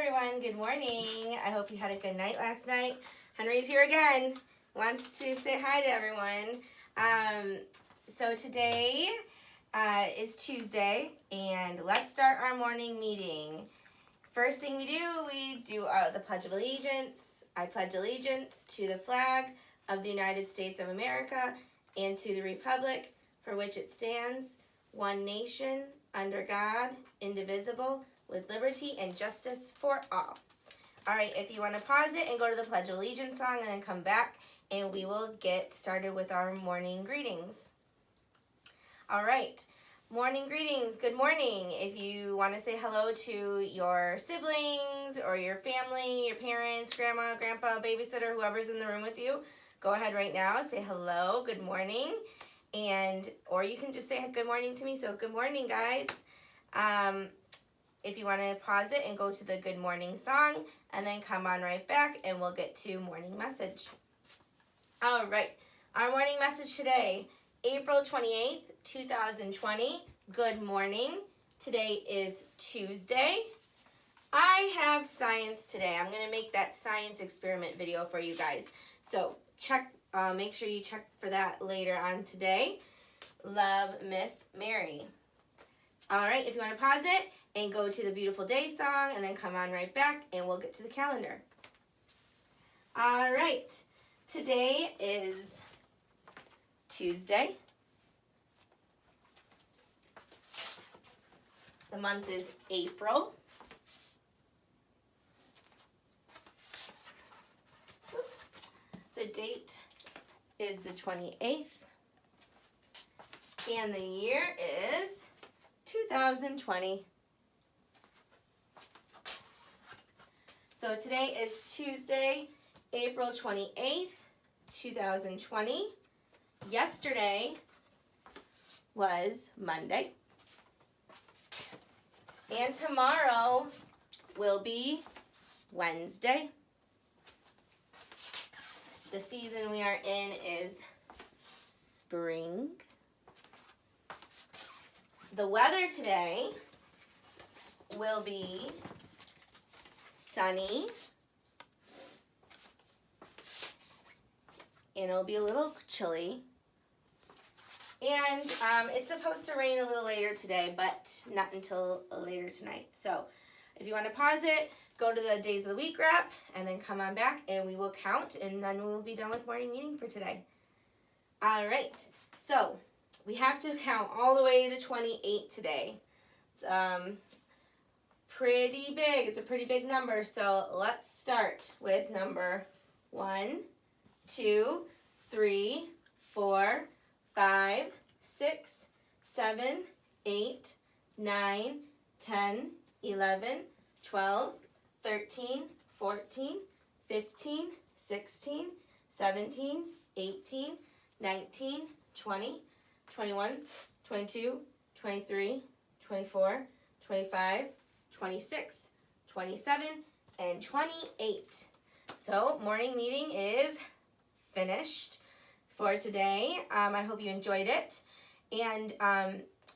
everyone. Good morning. I hope you had a good night last night. Henry's here again. Wants to say hi to everyone. So today is Tuesday, and let's start our morning meeting. First thing we do the Pledge of Allegiance. I pledge allegiance to the flag of the United States of America and to the republic for which it stands, one nation, under God, indivisible, with liberty and justice for all. All right, if you want to pause it and go to the Pledge of Allegiance song and then come back, and we will get started with our morning greetings. All right, morning greetings, good morning. If you want to say hello to your siblings or your family, your parents, grandma, grandpa, babysitter, whoever's in the room with you, go ahead right now, say hello, good morning. Or you can just say good morning to me. So good morning, guys. If you want to pause it and go to the good morning song and then come on right back and we'll get to morning message. All right, our morning message today, April 28th, 2020. Good morning. Today is Tuesday. I have science today. I'm going to make that science experiment video for you guys. So make sure you check for that later on today. Love, Miss Mary. All right, if you want to pause it and go to the Beautiful Day song and then come on right back and we'll get to the calendar. All right, today is Tuesday. The month is April. The date is the 28th. And the year is 2020. So today is Tuesday, April 28th, 2020. Yesterday was Monday. And tomorrow will be Wednesday. The season we are in is spring. The weather today will be sunny, and it'll be a little chilly. And it's supposed to rain a little later today, but not until later tonight. So if you want to pause it, go to the days of the week wrap, and then come on back, and we will count, and then we'll be done with morning meeting for today. All right, so we have to count all the way to 28 today. It's pretty big. It's a pretty big number, so let's start with number 1, 2, 3, 4, 5, 6, 7, 8, 9, 10, 11, 12, 13, 14, 15, 16, 17, 18, 19, 20, 21, 22, 23, 24, 25, 26, 27, and 28. So morning meeting is finished for today. I hope you enjoyed it. And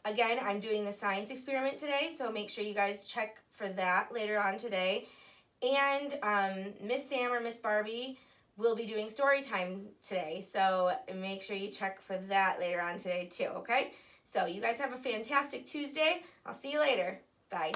again, I'm doing the science experiment today, so make sure you guys check for that later on today. And Miss Sam or Miss Barbie will be doing story time today, so make sure you check for that later on today too, okay? So you guys have a fantastic Tuesday. I'll see you later. Bye.